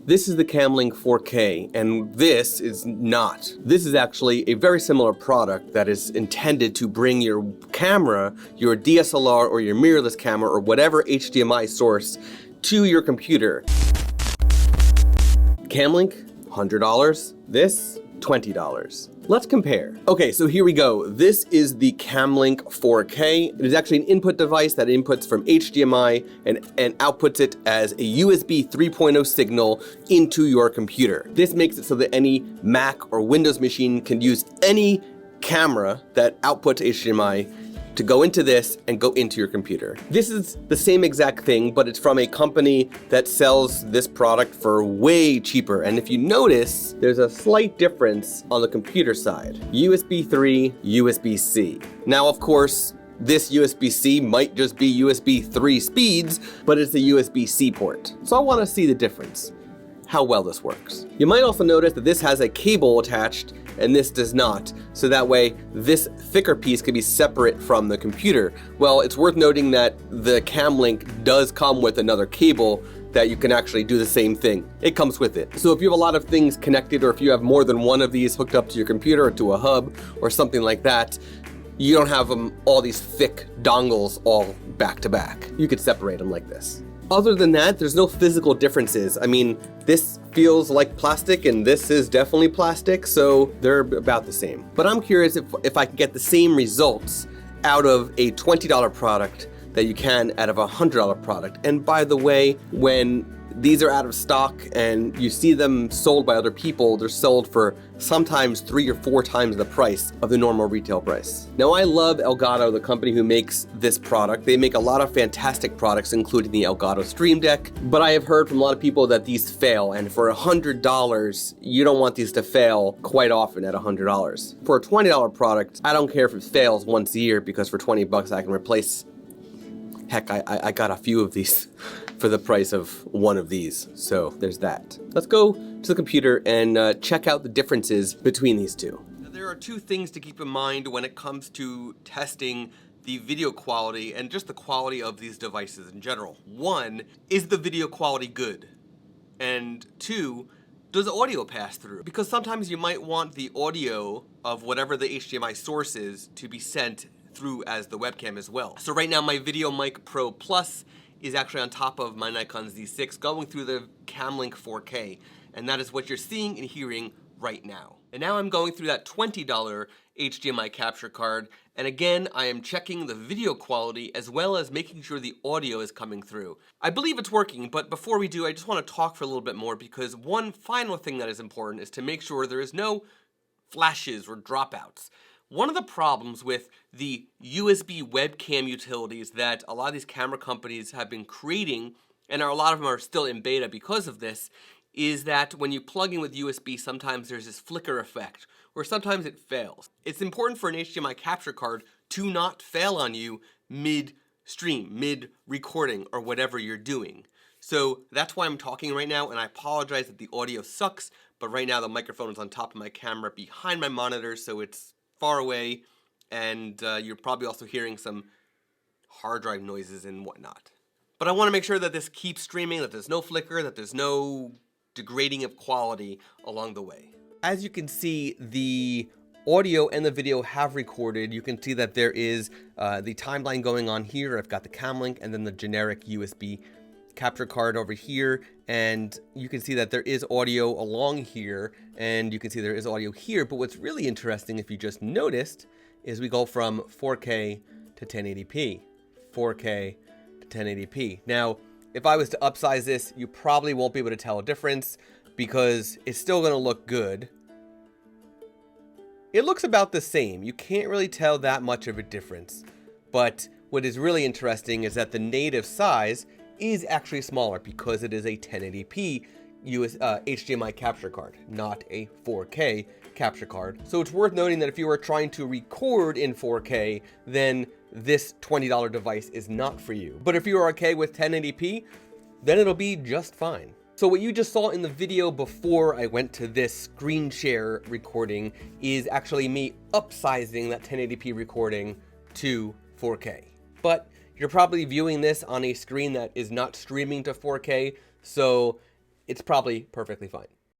This is the Camlink 4K, and this is not. This is actually a very similar product that is intended to bring your camera, your DSLR or your mirrorless camera or whatever HDMI source to your computer. Camlink, $100. This, $20. Let's compare. Okay, so here we go. This is the Camlink 4K. It is actually an input device that inputs from HDMI and outputs it as a USB 3.0 signal into your computer. This makes it so that any Mac or Windows machine can use any camera that outputs HDMI to go into this and go into your computer. This is the same exact thing, but it's from a company that sells this product for way cheaper. And if you notice, there's a slight difference on the computer side. USB 3, USB-C. Now, of course, this USB-C might just be USB 3 speeds, but it's a USB-C port. So I want to see the difference, how well this works. You might also notice that this has a cable attached and this does not. So that way, this thicker piece can be separate from the computer. Well, it's worth noting that the Camlink does come with another cable that you can actually do the same thing. It comes with it. So if you have a lot of things connected, or if you have more than one of these hooked up to your computer or to a hub or something like that, you don't have all these thick dongles all back to back. You could separate them like this. Other than that, there's no physical differences. I mean, this feels like plastic and this is definitely plastic, so they're about the same. But I'm curious if I can get the same results out of a $20 product that you can out of a $100 product. And by the way, when these are out of stock and you see them sold by other people, they're sold for sometimes 3 or 4 times the price of the normal retail price. Now, I love Elgato, the company who makes this product. They make a lot of fantastic products, including the Elgato Stream Deck, but I have heard from a lot of people that these fail, and for $100, you don't want these to fail quite often at $100. For a $20 product, I don't care if it fails once a year, because for 20 bucks I can replace, heck, I got a few of these for the price of one of these. So there's that. Let's go to the computer and check out the differences between these two. Now, there are 2 things to keep in mind when it comes to testing the video quality and just the quality of these devices in general. 1, is the video quality good? And 2, does audio pass through? Because sometimes you might want the audio of whatever the HDMI source is to be sent through as the webcam as well. So right now my Video Mic Pro Plus is actually on top of my Nikon Z6 going through the Camlink 4K, and that is what you're seeing and hearing right now. And now I'm going through that $20 HDMI capture card, and again I am checking the video quality as well as making sure the audio is coming through. I believe it's working, but before we do, I just want to talk for a little bit more, because one final thing that is important is to make sure there is no flashes or dropouts. One of the problems with the USB webcam utilities that a lot of these camera companies have been creating, and a lot of them are still in beta because of this, is that when you plug in with USB, sometimes there's this flicker effect, or sometimes it fails. It's important for an HDMI capture card to not fail on you mid-stream, mid-recording, or whatever you're doing. So that's why I'm talking right now, and I apologize that the audio sucks, but right now the microphone is on top of my camera behind my monitor, so it's far away, and you're probably also hearing some hard drive noises and whatnot. But I want to make sure that this keeps streaming, that there's no flicker, that there's no degrading of quality along the way. As you can see, the audio and the video have recorded. You can see that there is the timeline going on here. I've got the Camlink and then the generic USB capture card over here, and you can see that there is audio along here, and you can see there is audio here. But what's really interesting, if you just noticed, is we go from 4K to 1080p, 4K to 1080p. Now, if I was to upsize this, you probably won't be able to tell a difference, because it's still going to look good. It looks about the same. You can't really tell that much of a difference. But what is really interesting is that the native size is actually smaller, because it is a 1080p HDMI capture card, not a 4K capture card. So it's worth noting that if you are trying to record in 4K, then this $20 device is not for you. But if you are okay with 1080p, then it'll be just fine. So what you just saw in the video before I went to this screen share recording is actually me upsizing that 1080p recording to 4K. But you're probably viewing this on a screen that is not streaming to 4K, so it's probably perfectly fine.